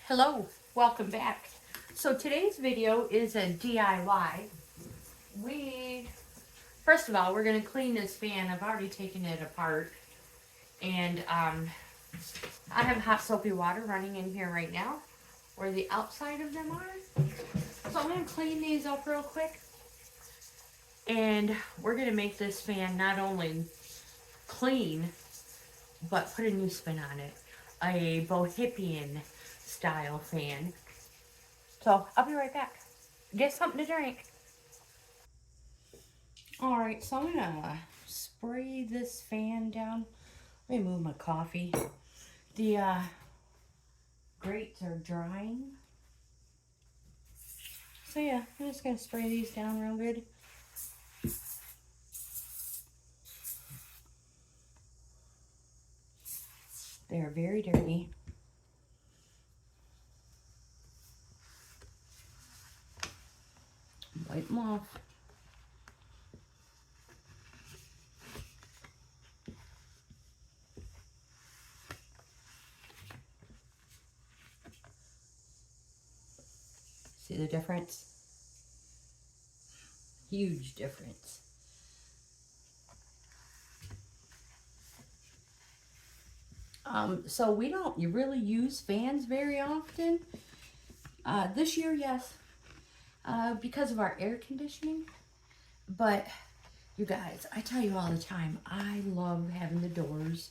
Hello, welcome back. So today's video is a DIY. First of all, we're going to clean this fan. I've already taken it apart. And I have hot soapy water running in here right now, where the outside of them are. So I'm going to clean these up real quick. And we're going to make this fan not only clean, but put a new spin on it. A Bohippian style fan. So I'll be right back. Get something to drink. Alright, so I'm gonna spray this fan down. Let me move my coffee. The grates are drying. So yeah, I'm just gonna spray these down real good. They're very dirty. Wipe them off. See the difference? Huge difference. So we don't really use fans very often. This year, yes, because of our air conditioning. But you guys, I tell you all the time, I love having the doors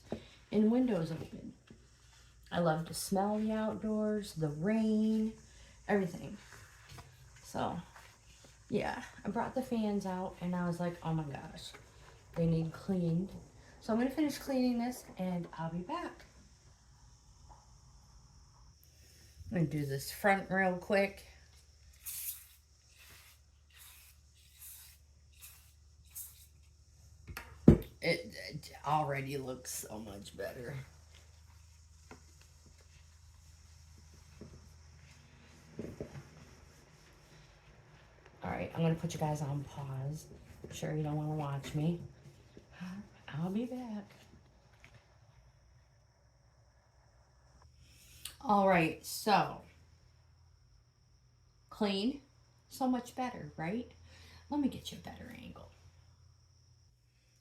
and windows open. I love to smell the outdoors, the rain, everything. So, yeah, I brought the fans out and I was like, oh my gosh, they need cleaned. So I'm going to finish cleaning this and I'll be back. I'm going to do this front real quick. It already looks so much better. Alright, I'm going to put you guys on pause. I'm sure you don't want to watch me. I'll be back. Alright, so clean, so much better, right? Let me get you a better angle.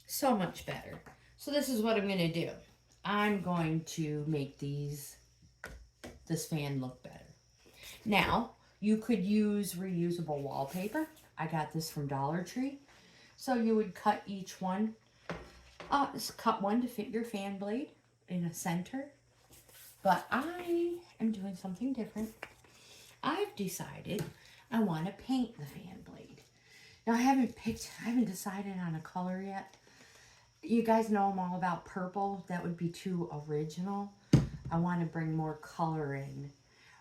So much better. So this is what I'm going to do. I'm going to make this fan look better. Now, you could use reusable wallpaper. I got this from Dollar Tree. So you would cut each one, cut one to fit your fan blade in a center. But I am doing something different. I've decided I want to paint the fan blade. Now I haven't decided on a color yet. You guys know I'm all about purple. That would be too original. I want to bring more color in.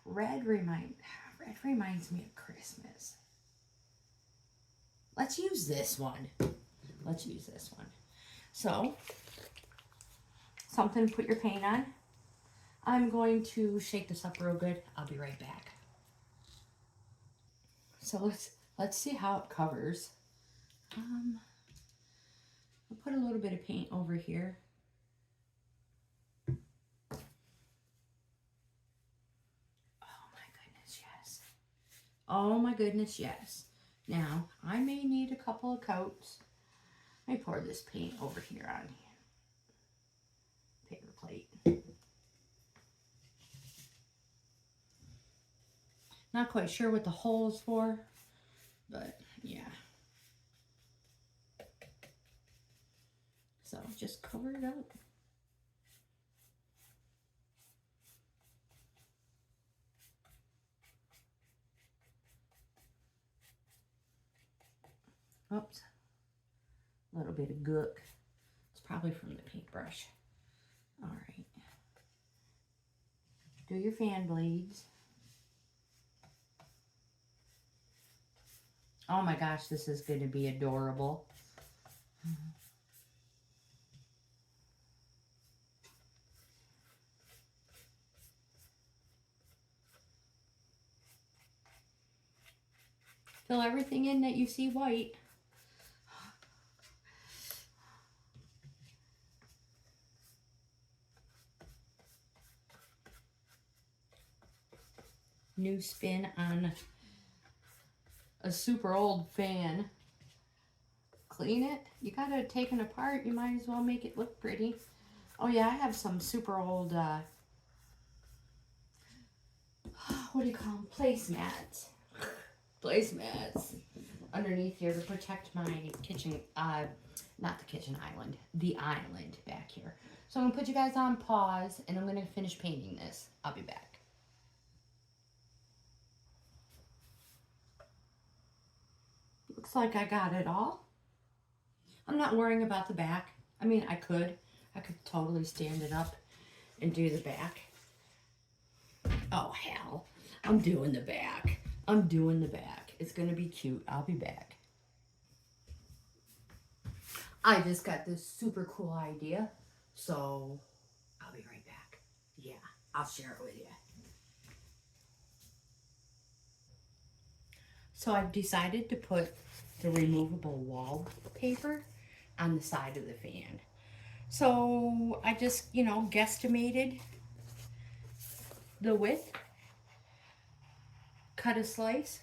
Red reminds me of Christmas. Let's use this one. Let's use this one. So, something to put your paint on. I'm going to shake this up real good. I'll be right back. So let's see how it covers. I'll put a little bit of paint over here. Oh my goodness, yes. Oh my goodness, yes. Now, I may need a couple of coats. Let me pour this paint over here on paper plate. Not quite sure what the hole is for, but yeah. So just cover it up. Oops. A little bit of gook. It's probably from the paintbrush. All right. Do your fan blades. Oh my gosh, this is going to be adorable. Fill everything in that you see white. new spin on a super old fan. Clean it. You gotta take it apart. You might as well make it look pretty. Oh yeah, I have some super old, what do you call them? Placemats. Placemats underneath here to protect my kitchen, not the kitchen island, the island back here. So I'm gonna put you guys on pause and I'm gonna finish painting this. I'll be back. Looks like I got it all. I'm not worrying about the back. I mean, I could totally stand it up and do the back. Oh hell, I'm doing the back. I'm doing the back. It's gonna be cute. I'll be back. I just got this super cool idea, so I'll be right back. Yeah, I'll share it with you. So I've decided to put the removable wallpaper on the side of the fan. So I just, you know, guesstimated the width, cut a slice.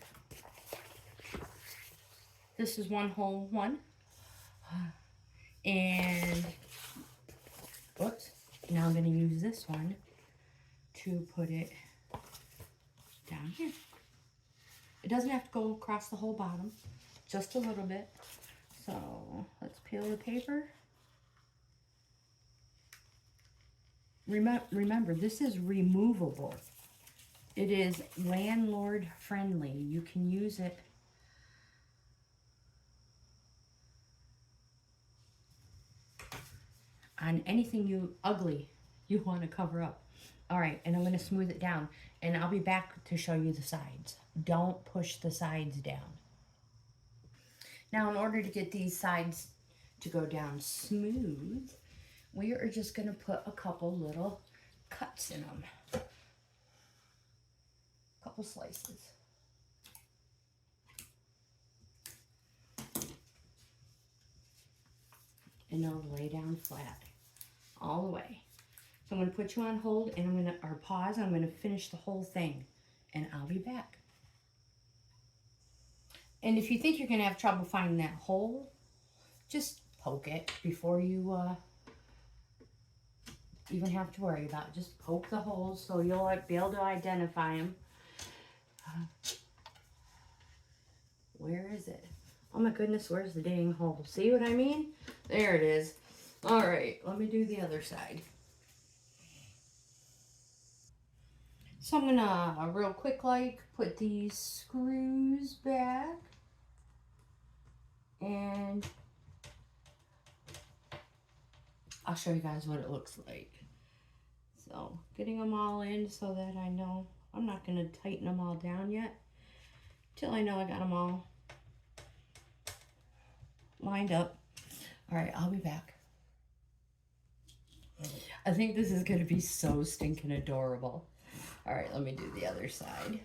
This is one whole one. And, whoops, now I'm going to use this one to put it down here. It doesn't have to go across the whole bottom, just a little bit. So let's peel the paper. Remember, this is removable. It is landlord friendly. You can use it on anything ugly you want to cover up. All right, and I'm going to smooth it down, and I'll be back to show you the sides. Don't push the sides down. Now, in order to get these sides to go down smooth, we are just going to put a couple little cuts in them. A couple slices. And they'll lay down flat all the way. So I'm going to put you on hold and I'm going to, or pause, I'm going to finish the whole thing and I'll be back. And if you think you're going to have trouble finding that hole, just poke it before you even have to worry about it. Just poke the holes so you'll be able to identify them. Where is it? Oh my goodness, where's the dang hole? See what I mean? There it is. All right, let me do the other side. So I'm gonna, real quick, put these screws back. And I'll show you guys what it looks like. So, getting them all in so that I know I'm not gonna tighten them all down yet. Till I know I got them all lined up. All right, I'll be back. I think this is gonna be so stinking adorable. All right, let me do the other side.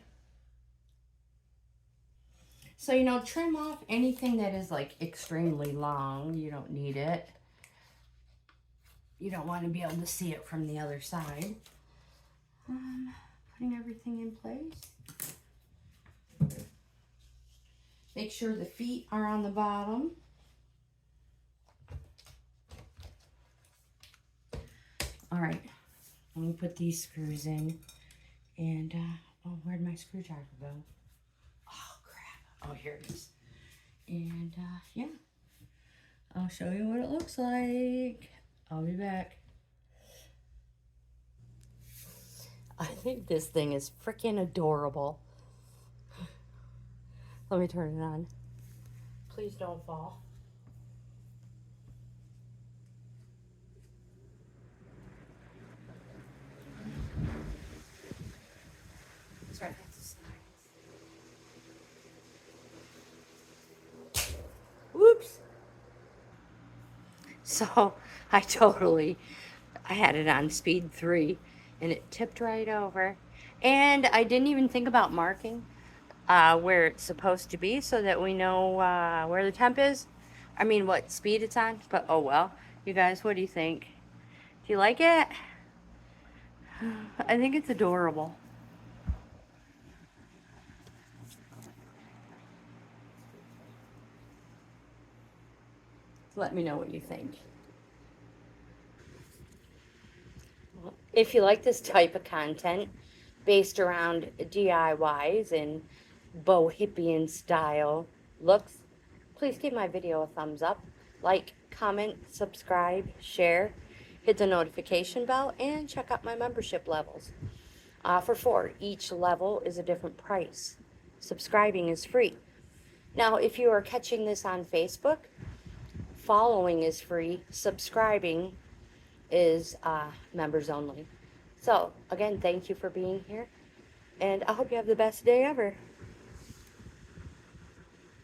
So, you know, trim off anything that is like extremely long. You don't need it. You don't want to be able to see it from the other side. Putting everything in place. Make sure the feet are on the bottom. All right, I'm gonna put these screws in. And, oh, where'd my screwdriver go? Oh, crap. Oh, here it is. And, yeah. I'll show you what it looks like. I'll be back. I think this thing is freaking adorable. Let me turn it on. Please don't fall. It's right at the side. Whoops. So I had it on speed 3 and it tipped right over. And I didn't even think about marking where it's supposed to be so that we know where the temp is. I mean, what speed it's on, but oh well. You guys, what do you think? Do you like it? I think it's adorable. Let me know what you think. If you like this type of content based around DIYs and Bohippian style looks, please give my video a thumbs up, like, comment, subscribe, share, hit the notification bell, and check out my membership levels. For 4, each level is a different price. Subscribing is free. Now, if you are catching this on Facebook, following is free, subscribing is members only. So, again, thank you for being here, and I hope you have the best day ever.